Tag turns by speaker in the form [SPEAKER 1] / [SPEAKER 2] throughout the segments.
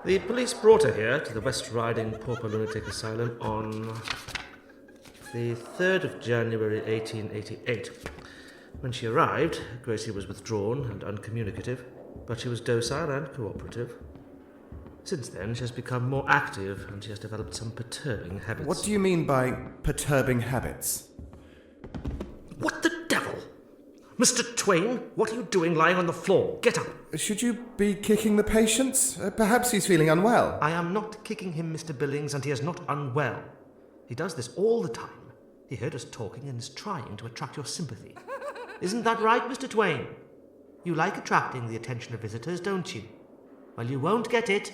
[SPEAKER 1] The police brought her here to the West Riding Pauper Lunatic Asylum on the 3rd of January 1888. When she arrived, Gracie was withdrawn and uncommunicative, but she was docile and cooperative. Since then, she has become more active and she has developed some perturbing habits.
[SPEAKER 2] What do you mean by perturbing habits?
[SPEAKER 1] What the devil? Mr. Twain, what are you doing lying on the floor? Get up!
[SPEAKER 2] Should you be kicking the patients? Perhaps he's feeling unwell.
[SPEAKER 1] I am not kicking him, Mr. Billings, and he is not unwell. He does this all the time. He heard us talking and is trying to attract your sympathy. Isn't that right, Mr. Twain? You like attracting the attention of visitors, don't you? Well, you won't get it.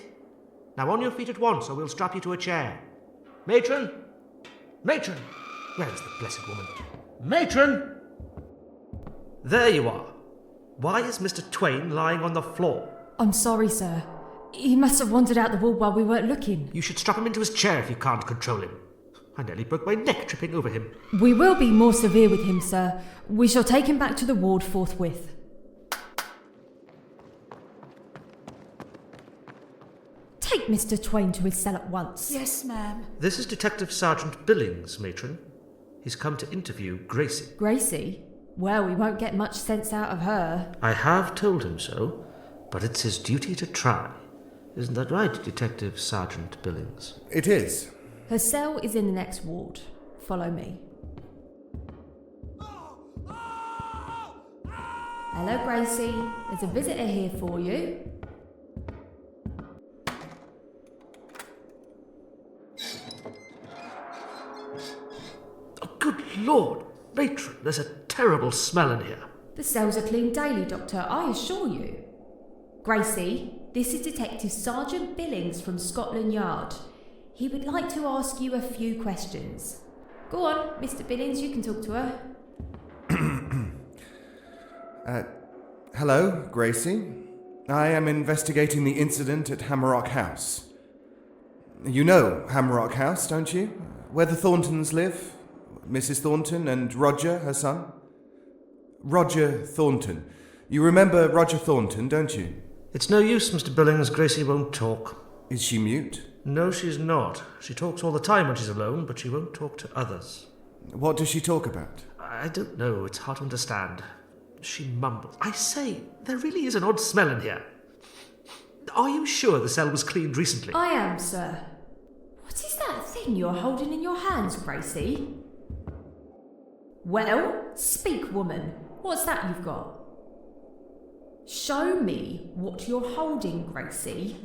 [SPEAKER 1] Now on your feet at once, or we'll strap you to a chair. Matron! Matron! Where's the blessed woman? Matron! There you are. Why is Mr. Twain lying on the floor?
[SPEAKER 3] I'm sorry, sir. He must have wandered out the wall while we weren't looking.
[SPEAKER 1] You should strap him into his chair if you can't control him. I nearly broke my neck tripping over him.
[SPEAKER 3] We will be more severe with him, sir. We shall take him back to the ward forthwith. Take Mr. Twain to his cell at once.
[SPEAKER 4] Yes, ma'am.
[SPEAKER 1] This is Detective Sergeant Billings, matron. He's come to interview Gracie.
[SPEAKER 3] Gracie? Well, we won't get much sense out of her.
[SPEAKER 1] I have told him so, but it's his duty to try. Isn't that right, Detective Sergeant Billings?
[SPEAKER 2] It is.
[SPEAKER 3] Her cell is in the next ward. Follow me. Hello, Gracie. There's a visitor here for you.
[SPEAKER 1] Oh, good Lord, matron, there's a terrible smell in here.
[SPEAKER 3] The cells are cleaned daily, Doctor, I assure you. Gracie, this is Detective Sergeant Billings from Scotland Yard. He would like to ask you a few questions. Go on, Mr. Billings, you can talk to her.
[SPEAKER 2] Hello, Gracie. I am investigating the incident at Hammerock House. You know Hammerock House, don't you? Where the Thorntons live? Mrs. Thornton and Roger, her son? Roger Thornton. You remember Roger Thornton, don't you?
[SPEAKER 1] It's no use, Mr. Billings. Gracie won't talk.
[SPEAKER 2] Is she mute?
[SPEAKER 1] No, she's not. She talks all the time when she's alone, but she won't talk to others.
[SPEAKER 2] What does she talk about?
[SPEAKER 1] I don't know. It's hard to understand. She mumbles. I say, there really is an odd smell in here. Are you sure the cell was cleaned recently?
[SPEAKER 3] I am, sir. What is that thing you're holding in your hands, Gracie? Well, speak, woman. What's that you've got? Show me what you're holding, Gracie.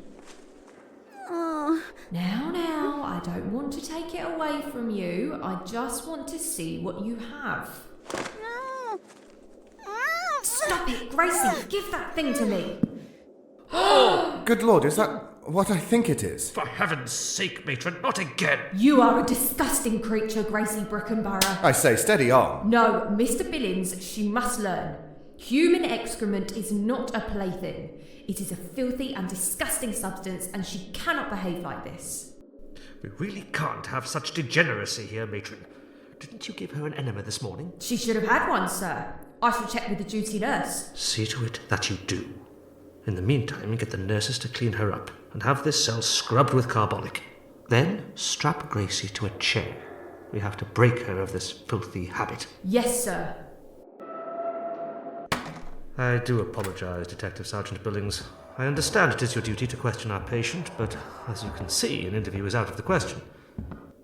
[SPEAKER 3] Now, I don't want to take it away from you. I just want to see what you have. Stop it, Gracie! Give that thing to me!
[SPEAKER 2] Oh, good Lord, is that what I think it is?
[SPEAKER 1] For heaven's sake, matron, not again!
[SPEAKER 3] You are a disgusting creature, Gracie Brookenborough.
[SPEAKER 2] I say, steady on.
[SPEAKER 3] No, Mr. Billings, she must learn. Human excrement is not a plaything. It is a filthy and disgusting substance, and she cannot behave like this.
[SPEAKER 1] We really can't have such degeneracy here, matron. Didn't you give her an enema this morning?
[SPEAKER 3] She should have had one, sir. I shall check with the duty nurse.
[SPEAKER 1] See to it that you do. In the meantime, get the nurses to clean her up and have this cell scrubbed with carbolic. Then strap Gracie to a chair. We have to break her of this filthy habit.
[SPEAKER 3] Yes, sir.
[SPEAKER 1] I do apologise, Detective Sergeant Billings. I understand it is your duty to question our patient, but as you can see, an interview is out of the question.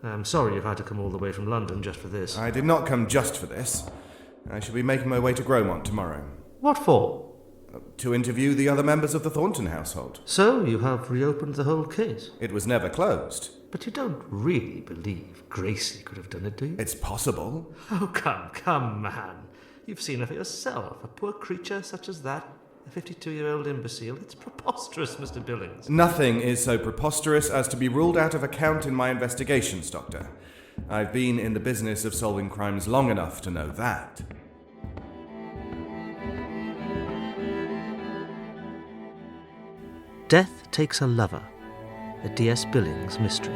[SPEAKER 1] I'm sorry you've had to come all the way from London just for this.
[SPEAKER 2] I did not come just for this. I shall be making my way to Grünwald tomorrow.
[SPEAKER 1] What for?
[SPEAKER 2] To interview the other members of the Thornton household.
[SPEAKER 1] So you have reopened the whole case?
[SPEAKER 2] It was never closed.
[SPEAKER 1] But you don't really believe Gracie could have done it, do you?
[SPEAKER 2] It's possible.
[SPEAKER 1] Oh, come, man. You've seen her for yourself. A poor creature such as that. A 52-year-old imbecile. It's preposterous, Mr. Billings.
[SPEAKER 2] Nothing is so preposterous as to be ruled out of account in my investigations, Doctor. I've been in the business of solving crimes long enough to know that.
[SPEAKER 1] Death Takes a Lover, a D.S. Billings mystery.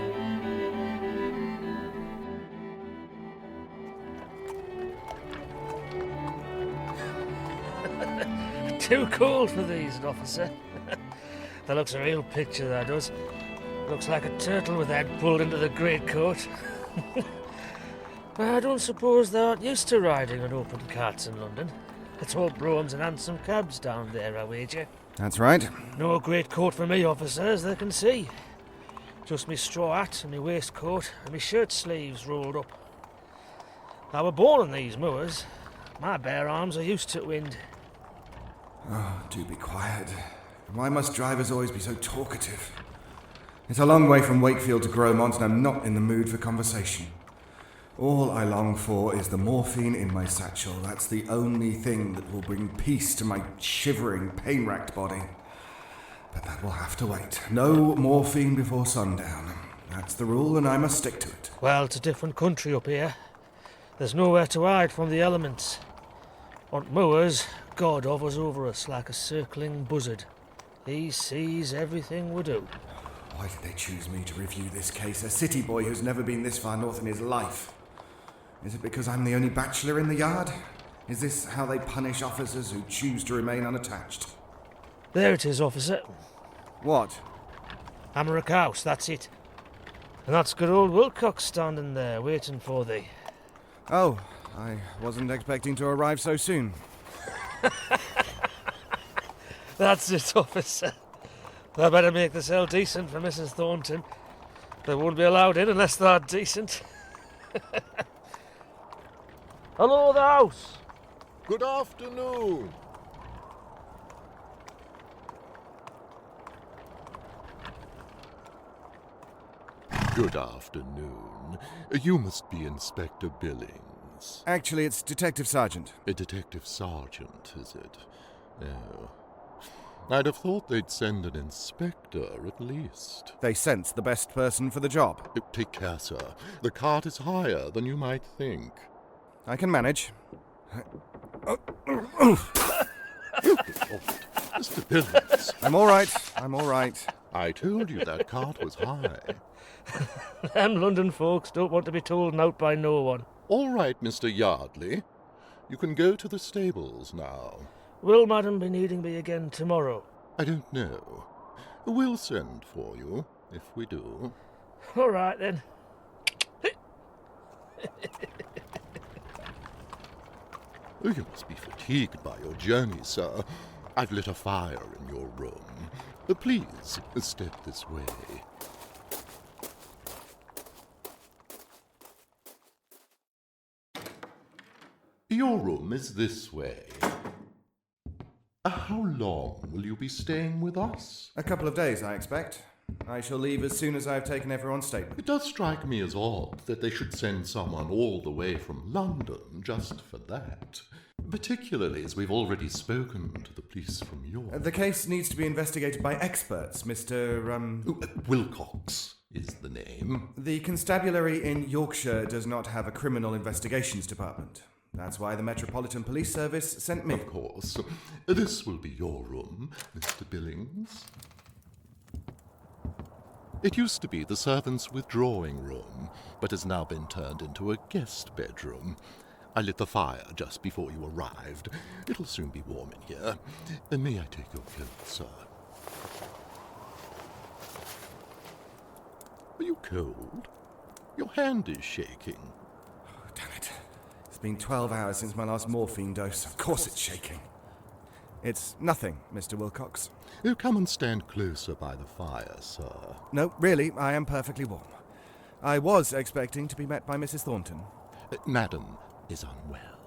[SPEAKER 4] Too cold for these, officer. That looks a real picture, that does. Looks like a turtle with head pulled into the greatcoat. I don't suppose they aren't used to riding on open carts in London. It's all broughams and hansom cabs down there, I wager.
[SPEAKER 2] That's right.
[SPEAKER 4] No greatcoat for me, officer, as they can see. Just me straw hat and me waistcoat and me shirt sleeves rolled up. I were born on these moors. My bare arms are used to wind.
[SPEAKER 2] Oh, do be quiet. Why must drivers always be so talkative? It's a long way from Wakefield to Grünwald, and I'm not in the mood for conversation. All I long for is the morphine in my satchel. That's the only thing that will bring peace to my shivering, pain-racked body. But that will have to wait. No morphine before sundown. That's the rule, and I must stick to it.
[SPEAKER 4] Well, it's a different country up here. There's nowhere to hide from the elements. On moors, God hovers over us like a circling buzzard. He sees everything we do.
[SPEAKER 2] Why did they choose me to review this case? A city boy who's never been this far north in his life. Is it because I'm the only bachelor in the yard? Is this how they punish officers who choose to remain unattached?
[SPEAKER 4] There it is, officer.
[SPEAKER 2] What?
[SPEAKER 4] Hammerach House, that's it. And that's good old Wilcox standing there, waiting for thee.
[SPEAKER 2] Oh, I wasn't expecting to arrive so soon.
[SPEAKER 4] That's it, officer. I better make the cell decent for Mrs. Thornton. They won't be allowed in unless they're decent. Hello, the house.
[SPEAKER 5] Good afternoon. Good afternoon. You must be Inspector Billings.
[SPEAKER 2] Actually, it's Detective Sergeant.
[SPEAKER 5] A detective sergeant, is it? Oh. I'd have thought they'd send an inspector, at least.
[SPEAKER 2] They sense the best person for the job.
[SPEAKER 5] Take care, sir. The cart is higher than you might think.
[SPEAKER 2] I can manage.
[SPEAKER 5] Mr. Billings.
[SPEAKER 2] I'm all right.
[SPEAKER 5] I told you that cart was high.
[SPEAKER 4] Them London folks don't want to be told out by no one.
[SPEAKER 5] All right, Mr. Yardley. You can go to the stables now.
[SPEAKER 4] Will Madam be needing me again tomorrow?
[SPEAKER 5] I don't know. We'll send for you, if we do.
[SPEAKER 4] All right, then.
[SPEAKER 5] You must be fatigued by your journey, sir. I've lit a fire in your room. Please, step this way. Your room is this way. How long will you be staying with us?
[SPEAKER 2] A couple of days, I expect. I shall leave as soon as I've taken everyone's statement.
[SPEAKER 5] It does strike me as odd that they should send someone all the way from London just for that. Particularly as we've already spoken to the police from York.
[SPEAKER 2] The case needs to be investigated by experts, Mr.
[SPEAKER 5] Wilcox is the name.
[SPEAKER 2] The constabulary in Yorkshire does not have a criminal investigations department. That's why the Metropolitan Police Service sent me.
[SPEAKER 5] Of course. This will be your room, Mr. Billings. It used to be the servants' withdrawing room, but has now been turned into a guest bedroom. I lit the fire just before you arrived. It'll soon be warm in here. May I take your coat, sir? Are you cold? Your hand is shaking.
[SPEAKER 2] Oh, damn it. It's been 12 hours since my last morphine dose. Of course it's shaking. It's nothing, Mr. Wilcox.
[SPEAKER 5] Come and stand closer by the fire, sir.
[SPEAKER 2] No, really, I am perfectly warm. I was expecting to be met by Mrs. Thornton.
[SPEAKER 5] Madam is unwell,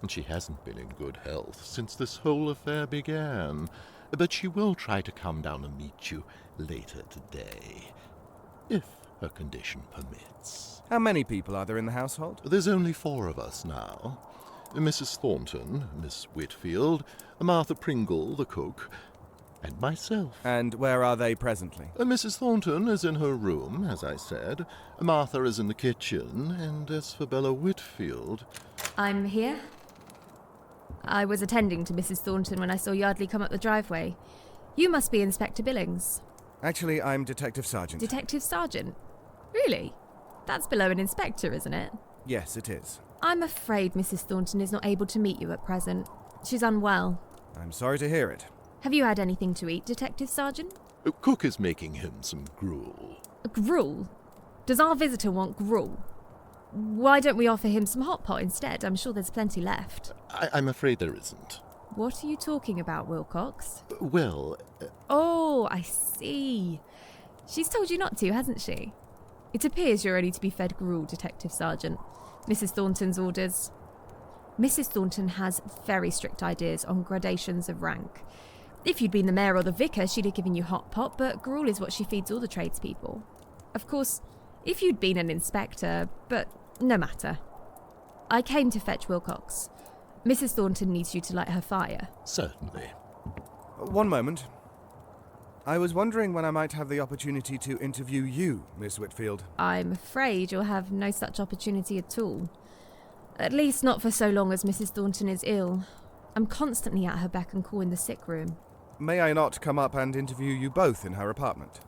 [SPEAKER 5] and she hasn't been in good health since this whole affair began. But she will try to come down and meet you later today, if her condition permits.
[SPEAKER 2] How many people are there in the household?
[SPEAKER 5] There's only 4 of us now. Mrs. Thornton, Miss Whitfield, Martha Pringle, the cook, and myself.
[SPEAKER 2] And where are they presently?
[SPEAKER 5] Mrs. Thornton is in her room, as I said. Martha is in the kitchen, and as for Bella Whitfield...
[SPEAKER 3] I'm here. I was attending to Mrs. Thornton when I saw Yardley come up the driveway. You must be Inspector Billings.
[SPEAKER 2] Actually, I'm Detective Sergeant.
[SPEAKER 3] Detective Sergeant? Really? That's below an inspector, isn't it?
[SPEAKER 2] Yes, it is.
[SPEAKER 3] I'm afraid Mrs. Thornton is not able to meet you at present. She's unwell.
[SPEAKER 2] I'm sorry to hear it.
[SPEAKER 3] Have you had anything to eat, Detective Sergeant?
[SPEAKER 5] Cook is making him some gruel.
[SPEAKER 3] Gruel? Does our visitor want gruel? Why don't we offer him some hot pot instead? I'm sure there's plenty left.
[SPEAKER 5] I'm afraid there isn't.
[SPEAKER 3] What are you talking about, Wilcox?
[SPEAKER 5] Well...
[SPEAKER 3] Oh, I see. She's told you not to, hasn't she? It appears you're only to be fed gruel, Detective Sergeant. Mrs. Thornton's orders. Mrs. Thornton has very strict ideas on gradations of rank. If you'd been the mayor or the vicar, she'd have given you hot pot, but gruel is what she feeds all the tradespeople. Of course, if you'd been an inspector, but no matter. I came to fetch Wilcox. Mrs. Thornton needs you to light her fire.
[SPEAKER 5] Certainly.
[SPEAKER 2] One moment. I was wondering when I might have the opportunity to interview you, Miss Whitfield.
[SPEAKER 3] I'm afraid you'll have no such opportunity at all. At least not for so long as Mrs. Thornton is ill. I'm constantly at her beck and call in the sick room.
[SPEAKER 2] May I not come up and interview you both in her apartment?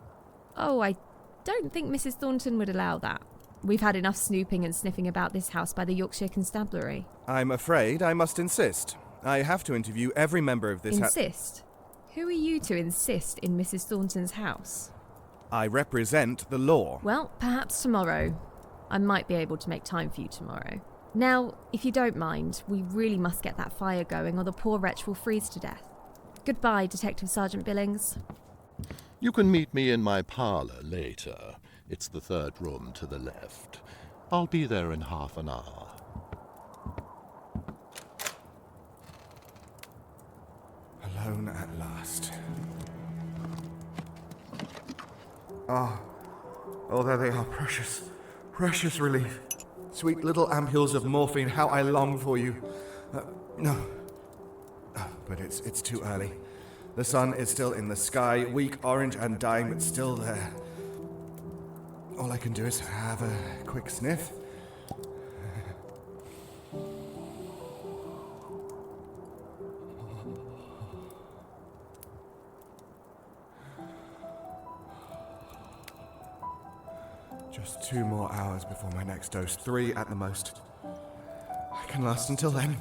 [SPEAKER 3] Oh, I don't think Mrs. Thornton would allow that. We've had enough snooping and sniffing about this house by the Yorkshire Constabulary.
[SPEAKER 2] I'm afraid I must insist. I have to interview every member of this
[SPEAKER 3] Insist? Who are you to insist in Mrs. Thornton's house?
[SPEAKER 2] I represent the law.
[SPEAKER 3] Well, perhaps tomorrow. I might be able to make time for you tomorrow. Now, if you don't mind, we really must get that fire going or the poor wretch will freeze to death. Goodbye, Detective Sergeant Billings.
[SPEAKER 5] You can meet me in my parlour later. It's the third room to the left. I'll be there in half an hour.
[SPEAKER 2] Alone at last. Ah, oh, there they are, precious, precious relief. Sweet little ampules of morphine, how I long for you. No. Oh, but it's too early. The sun is still in the sky, weak orange and dying, but still there. All I can do is have a quick sniff. Just 2 more hours before my next dose, 3 at the most. I can last until then.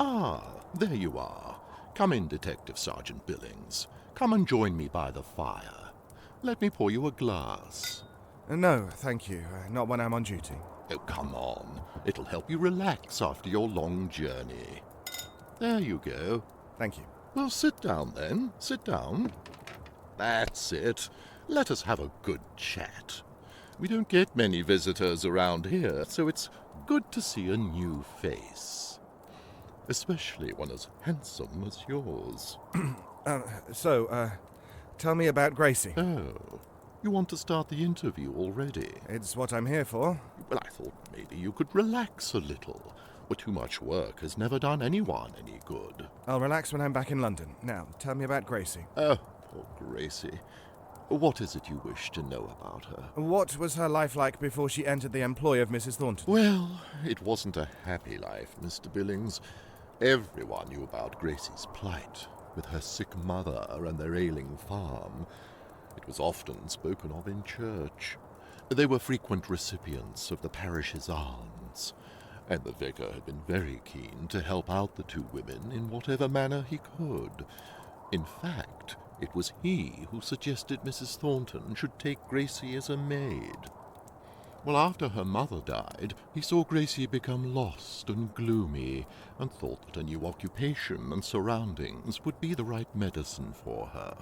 [SPEAKER 5] Ah, there you are. Come in, Detective Sergeant Billings. Come and join me by the fire. Let me pour you a glass.
[SPEAKER 2] No, thank you. Not when I'm on duty.
[SPEAKER 5] Oh, come on. It'll help you relax after your long journey. There you go.
[SPEAKER 2] Thank you.
[SPEAKER 5] Well, sit down then. Sit down. That's it. Let us have a good chat. We don't get many visitors around here, so it's good to see a new face. Especially one as handsome as yours.
[SPEAKER 2] Tell me about Gracie.
[SPEAKER 5] Oh, you want to start the interview already?
[SPEAKER 2] It's what I'm here for.
[SPEAKER 5] Well, I thought maybe you could relax a little. But too much work has never done anyone any good.
[SPEAKER 2] I'll relax when I'm back in London. Now, tell me about Gracie.
[SPEAKER 5] Oh, poor Gracie. What is it you wish to know about her?
[SPEAKER 2] What was her life like before she entered the employ of Mrs. Thornton?
[SPEAKER 5] Well, it wasn't a happy life, Mr. Billings. Everyone knew about Gracie's plight, with her sick mother and their ailing farm. It was often spoken of in church. They were frequent recipients of the parish's alms, and the vicar had been very keen to help out the two women in whatever manner he could. In fact, it was he who suggested Mrs. Thornton should take Gracie as a maid. Well, after her mother died, he saw Gracie become lost and gloomy, and thought that a new occupation and surroundings would be the right medicine for her.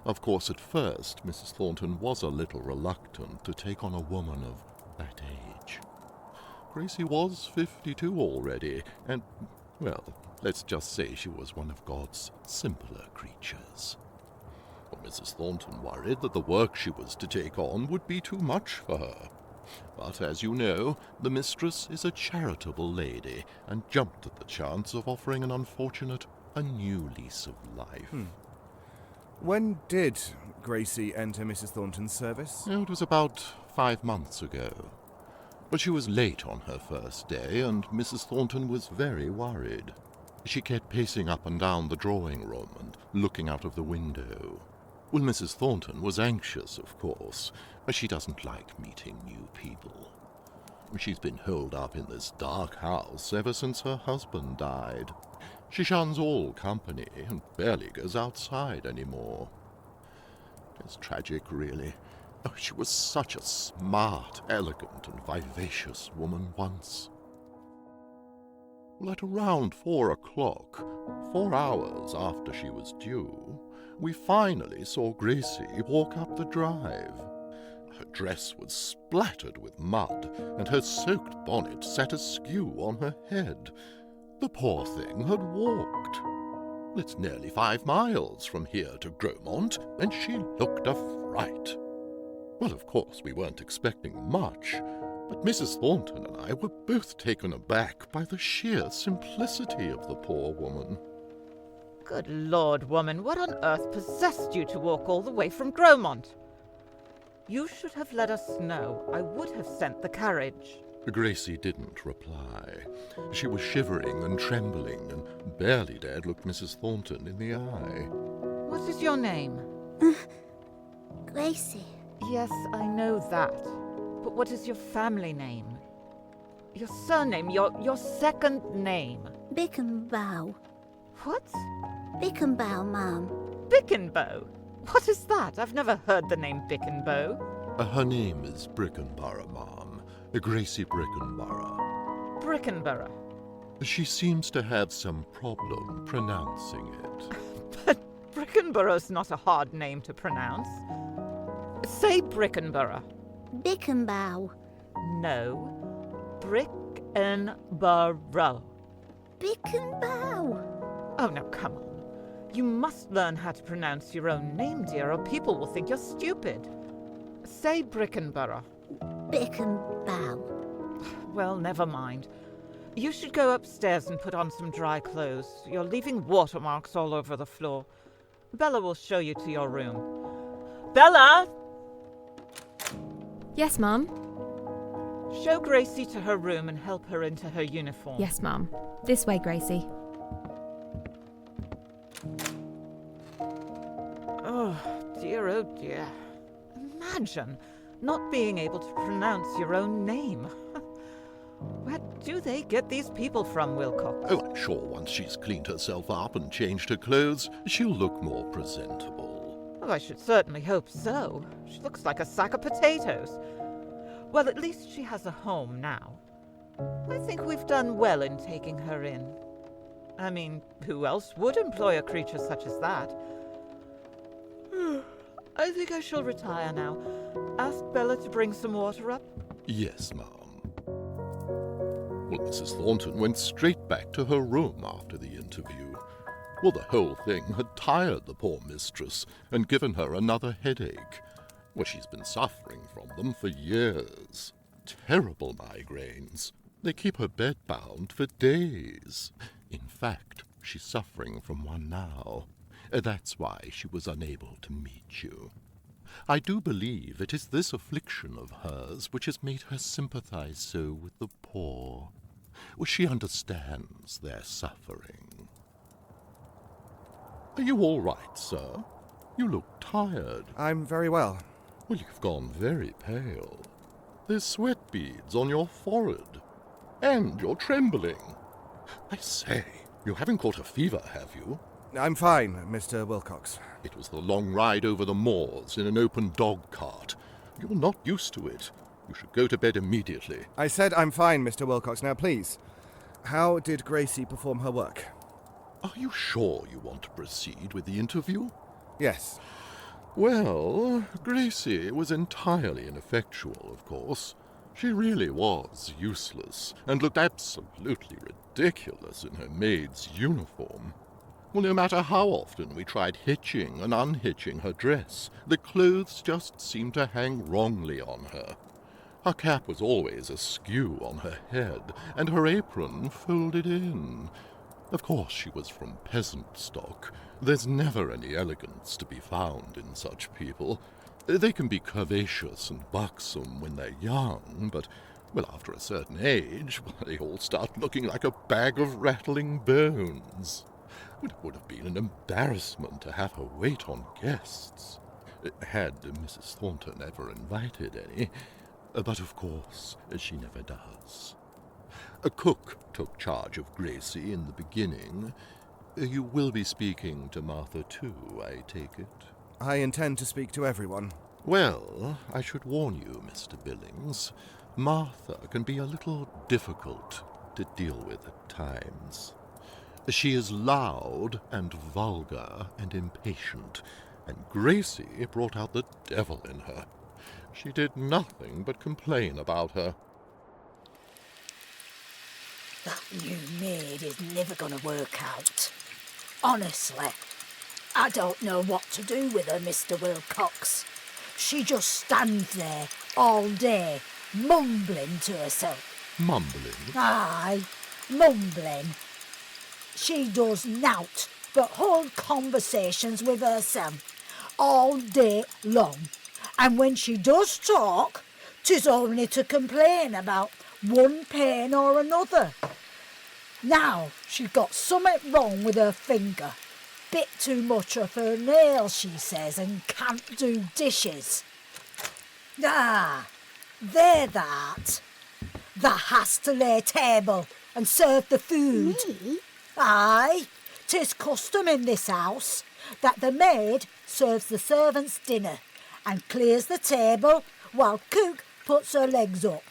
[SPEAKER 5] Of course, at first, Mrs. Thornton was a little reluctant to take on a woman of that age. Gracie was 52 already, and, well, let's just say she was one of God's simpler creatures. Well, Mrs. Thornton worried that the work she was to take on would be too much for her. But, as you know, the mistress is a charitable lady, and jumped at the chance of offering an unfortunate a new lease of life.
[SPEAKER 2] When did Gracie enter Mrs. Thornton's service?
[SPEAKER 5] It was about 5 months ago. But she was late on her first day, and Mrs. Thornton was very worried. She kept pacing up and down the drawing room and looking out of the window. Well, Mrs. Thornton was anxious, of course, but she doesn't like meeting new people. She's been holed up in this dark house ever since her husband died. She shuns all company and barely goes outside anymore. It's tragic, really. Oh, she was such a smart, elegant, and vivacious woman once. Well, at around 4 o'clock, 4 hours after she was due, we finally saw Gracie walk up the drive. Her dress was splattered with mud, and her soaked bonnet sat askew on her head. The poor thing had walked. It's nearly 5 miles from here to Grünwald, and she looked a fright. Well, of course, we weren't expecting much, but Mrs. Thornton and I were both taken aback by the sheer simplicity of the poor woman.
[SPEAKER 6] Good Lord, woman, what on earth possessed you to walk all the way from Grünwald? You should have let us know. I would have sent the carriage.
[SPEAKER 5] Gracie didn't reply. She was shivering and trembling and barely dared look Mrs. Thornton in the eye.
[SPEAKER 6] What is your name?
[SPEAKER 7] Gracie.
[SPEAKER 6] Yes, I know that. But what is your family name? Your surname, your second name.
[SPEAKER 7] Bickenbow.
[SPEAKER 6] What?
[SPEAKER 7] Bickenbow, ma'am.
[SPEAKER 6] Bickenbow? What is that? I've never heard the name Bickenbow.
[SPEAKER 5] Her name is Brickenborough, ma'am. Gracie Brickenborough.
[SPEAKER 6] Brickenborough.
[SPEAKER 5] She seems to have some problem pronouncing it.
[SPEAKER 6] But Brickenborough's not a hard name to pronounce. Say Brickenborough.
[SPEAKER 7] Bickenbow.
[SPEAKER 6] No. Brickenborough.
[SPEAKER 7] Bickenbow.
[SPEAKER 6] Oh, now come on. You must learn how to pronounce your own name, dear, or people will think you're stupid. Say Brickenborough.
[SPEAKER 7] Bickenbow.
[SPEAKER 6] Well, never mind. You should go upstairs and put on some dry clothes. You're leaving watermarks all over the floor. Bella will show you to your room. Bella!
[SPEAKER 3] Yes, Mum.
[SPEAKER 6] Show Gracie to her room and help her into her uniform.
[SPEAKER 3] Yes, Mum. This way, Gracie.
[SPEAKER 6] Oh, dear. Imagine not being able to pronounce your own name. Where do they get these people from, Wilcox?
[SPEAKER 5] Oh, I'm sure once she's cleaned herself up and changed her clothes, she'll look more presentable.
[SPEAKER 6] Oh, I should certainly hope so. She looks like a sack of potatoes. Well, at least she has a home now. I think we've done well in taking her in. I mean, who else would employ a creature such as that? I think I shall retire now. Ask Bella to bring some water up.
[SPEAKER 5] Yes, ma'am. Well, Mrs. Thornton went straight back to her room after the interview. Well, the whole thing had tired the poor mistress and given her another headache. Well, she's been suffering from them for years. Terrible migraines. They keep her bedbound for days. In fact, she's suffering from one now. That's why she was unable to meet you. I do believe it is this affliction of hers which has made her sympathize so with the poor. Well, she understands their suffering. Are you all right, sir? You look tired.
[SPEAKER 2] I'm very well.
[SPEAKER 5] Well, you've gone very pale. There's sweat beads on your forehead. And you're trembling. I say, you haven't caught a fever, have you?
[SPEAKER 2] I'm fine, Mr. Wilcox.
[SPEAKER 5] It was the long ride over the moors in an open dog cart. You're not used to it. You should go to bed immediately.
[SPEAKER 2] I said I'm fine, Mr. Wilcox. Now, please, how did Gracie perform her work?
[SPEAKER 5] Are you sure you want to proceed with the interview?
[SPEAKER 2] Yes.
[SPEAKER 5] Well, Gracie was entirely ineffectual, of course. She really was useless, and looked absolutely ridiculous in her maid's uniform. Well, no matter how often we tried hitching and unhitching her dress, the clothes just seemed to hang wrongly on her. Her cap was always askew on her head, and her apron folded in. Of course she was from peasant stock. There's never any elegance to be found in such people. They can be curvaceous and buxom when they're young, but Well, after a certain age, they all start looking like a bag of rattling bones. It would have been an embarrassment to have her wait on guests, had Mrs. Thornton ever invited any. But of course, she never does. A cook took charge of Gracie in the beginning. You will be speaking to Martha too, I take it?
[SPEAKER 2] I intend to speak to everyone.
[SPEAKER 5] Well, I should warn you, Mr. Billings. Martha can be a little difficult to deal with at times. She is loud and vulgar and impatient, and Gracie brought out the devil in her. She did nothing but complain about her.
[SPEAKER 8] That new maid is never going to work out. Honestly, I don't know what to do with her, Mr. Wilcox. She just stands there all day, mumbling to herself.
[SPEAKER 5] Mumbling?
[SPEAKER 8] Aye, mumbling. She does nought but hold conversations with herself all day long. And when she does talk, 'tis only to complain about one pain or another. Now she's got something wrong with her finger. Bit too much of her nail, she says, and can't do dishes. Ah, there that. Thou has to lay table and serve the food.
[SPEAKER 7] Me?
[SPEAKER 8] Aye, 'tis custom in this house that the maid serves the servants' dinner and clears the table while cook puts her legs up.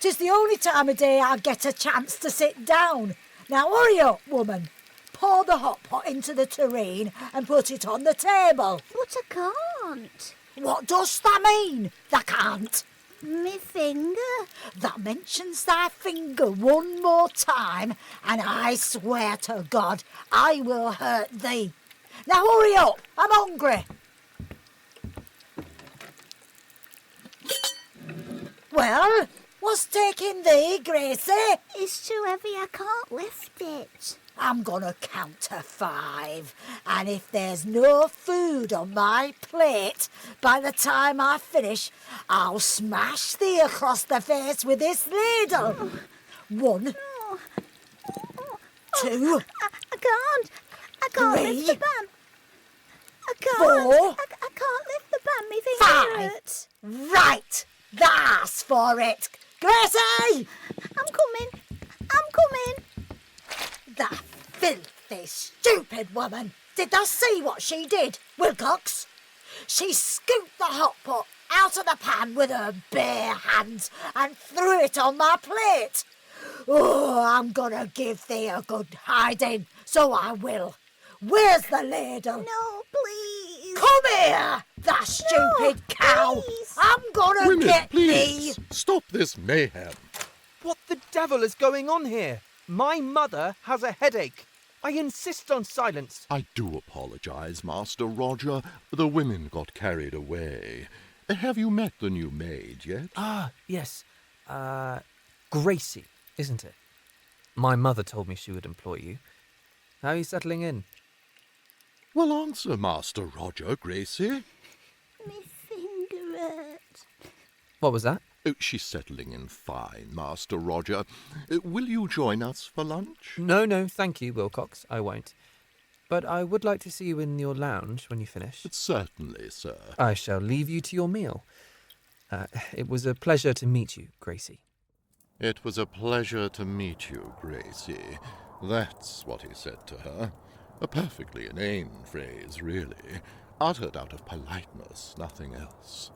[SPEAKER 8] 'Tis the only time of day I get a chance to sit down. Now hurry up, woman. Pour the hot pot into the tureen and put it on the table.
[SPEAKER 7] But I can't.
[SPEAKER 8] What does that mean? Thou can't.
[SPEAKER 7] Me finger.
[SPEAKER 8] Thou mentions thy finger one more time, and I swear to God I will hurt thee. Now hurry up, I'm hungry. Well, what's taking thee, Gracie?
[SPEAKER 7] It's too heavy, I can't lift it.
[SPEAKER 8] I'm gonna count to 5, and if there's no food on my plate by the time I finish, I'll smash thee across the face with this ladle. 1, 2,
[SPEAKER 7] I can't. I can't
[SPEAKER 8] 3,
[SPEAKER 7] lift the pan. I can't.
[SPEAKER 8] 4,
[SPEAKER 7] I can't lift the pan. Me finger
[SPEAKER 8] 5.
[SPEAKER 7] hurts.
[SPEAKER 8] Right, that's for it. Gracie!
[SPEAKER 7] I'm coming. I'm coming.
[SPEAKER 8] The filthy, stupid woman. Did thou see what she did, Wilcox? She scooped the hot pot out of the pan with her bare hands and threw it on my plate. Oh, I'm gonna give thee a good hiding, so I will. Where's the ladle?
[SPEAKER 7] No, please.
[SPEAKER 8] Come here, thou stupid cow.
[SPEAKER 7] please.
[SPEAKER 8] I'm gonna
[SPEAKER 5] Women,
[SPEAKER 8] get
[SPEAKER 5] please,
[SPEAKER 8] thee.
[SPEAKER 5] stop this mayhem.
[SPEAKER 9] What the devil is going on here? My mother has a headache. I insist on silence.
[SPEAKER 5] I do apologize, Master Roger. The women got carried away. Have you met the new maid yet?
[SPEAKER 9] Ah, yes. Gracie, isn't it? My mother told me she would employ you. How are you settling in?
[SPEAKER 5] Well, answer, Master Roger, Gracie.
[SPEAKER 7] Me finger hurts.
[SPEAKER 9] What was that?
[SPEAKER 5] Oh, she's settling in fine, Master Roger. Will you join us for lunch?
[SPEAKER 9] No, thank you, Wilcox. I won't. But I would like to see you in your lounge when you finish.
[SPEAKER 5] Certainly, sir.
[SPEAKER 9] I shall leave you to your meal. It was a pleasure to meet you, Gracie.
[SPEAKER 5] It was a pleasure to meet you, Gracie. That's what he said to her. A perfectly inane phrase, really. Uttered out of politeness, nothing else.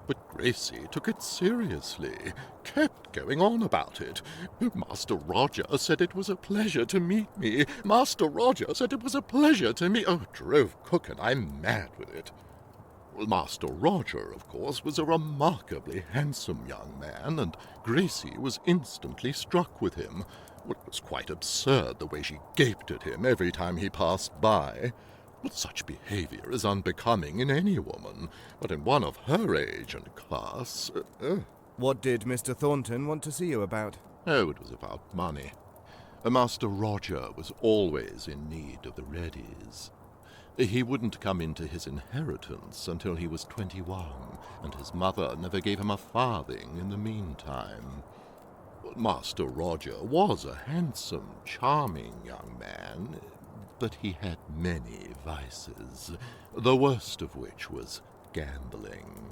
[SPEAKER 5] But Gracie took it seriously, kept going on about it. Master Roger said it was a pleasure to meet me. Master Roger said it was a pleasure to meet... Oh, it drove cook and I'm mad with it. Well, Master Roger, of course, was a remarkably handsome young man, and Gracie was instantly struck with him. Well, it was quite absurd the way she gaped at him every time he passed by. But such behaviour is unbecoming in any woman, but in one of her age and class...
[SPEAKER 2] What did Mr. Thornton want to see you about?
[SPEAKER 5] Oh, it was about money. Master Roger was always in need of the readies. He wouldn't come into his inheritance until he was 21, and his mother never gave him a farthing in the meantime. Master Roger was a handsome, charming young man, but he had many vices, the worst of which was gambling.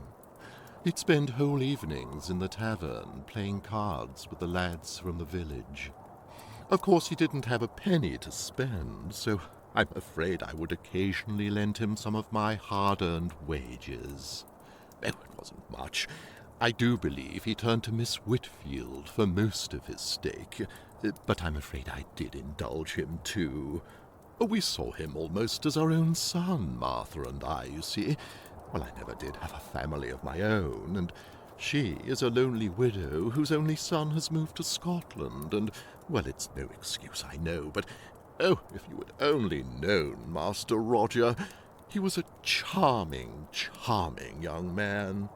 [SPEAKER 5] He'd spend whole evenings in the tavern playing cards with the lads from the village. Of course, he didn't have a penny to spend, so I'm afraid I would occasionally lend him some of my hard-earned wages. Oh, it wasn't much. I do believe he turned to Miss Whitfield for most of his stake, but I'm afraid I did indulge him too. We saw him almost as our own son, Martha and I, you see. Well, I never did have a family of my own, and she is a lonely widow whose only son has moved to Scotland, and, well, it's no excuse, I know, but, oh, if you had only known Master Roger, he was a charming, charming young man.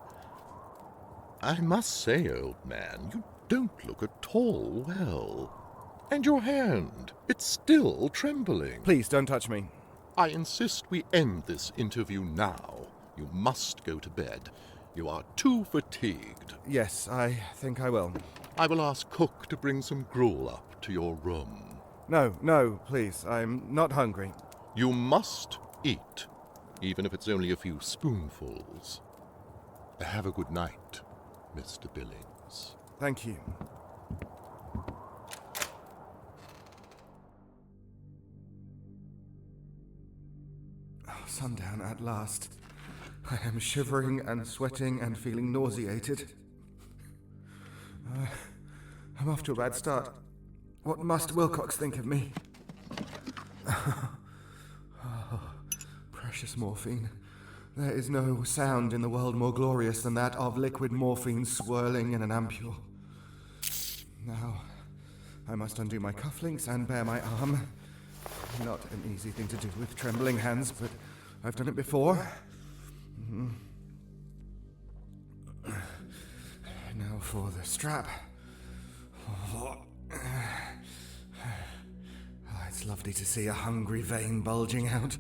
[SPEAKER 5] I must say, old man, you don't look at all well. And your hand, it's still trembling.
[SPEAKER 2] Please, don't touch me.
[SPEAKER 5] I insist we end this interview now. You must go to bed. You are too fatigued.
[SPEAKER 2] Yes, I think I will.
[SPEAKER 5] I will ask cook to bring some gruel up to your room.
[SPEAKER 2] No, please, I'm not hungry.
[SPEAKER 5] You must eat, even if it's only a few spoonfuls. Have a good night, Mr. Billings.
[SPEAKER 2] Thank you. Sundown at last. I am shivering and sweating and feeling nauseated. I'm off to a bad start. What must Wilcox think of me? Oh, precious morphine. There is no sound in the world more glorious than that of liquid morphine swirling in an ampule. Now, I must undo my cufflinks and bare my arm. Not an easy thing to do with trembling hands, but I've done it before. Now for the strap. It's lovely to see a hungry vein bulging out.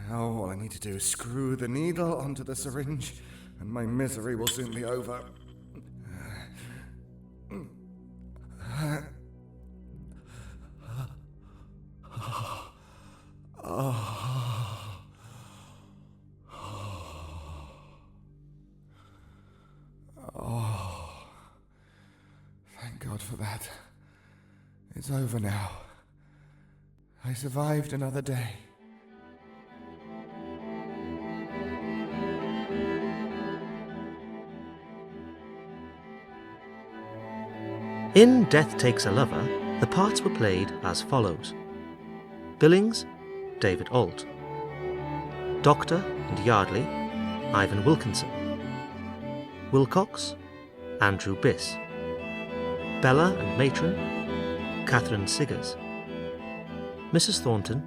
[SPEAKER 2] Now all I need to do is screw the needle onto the syringe, and my misery will soon be over. Thank God for that. It's over now. I survived another day.
[SPEAKER 1] In Death Takes a Lover, the parts were played as follows. Billings, David Ault. Doctor and Yardley, Ivan Wilkinson. Wilcox, Andrew Biss. Bella and Matron, Catherine Siggers. Mrs. Thornton,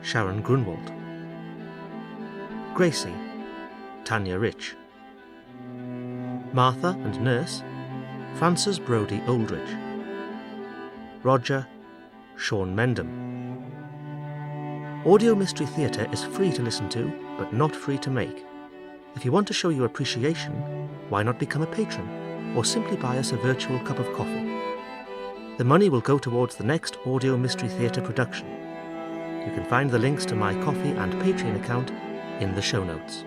[SPEAKER 1] Sharon Grünwald. Gracie, Tanya Rich. Martha and Nurse, Frances Brodie Oldridge. Roger, Sean Mendham. Audio Mystery Theatre is free to listen to, but not free to make. If you want to show your appreciation, why not become a patron, or simply buy us a virtual cup of coffee? The money will go towards the next Audio Mystery Theatre production. You can find the links to my Ko-fi and Patreon account in the show notes.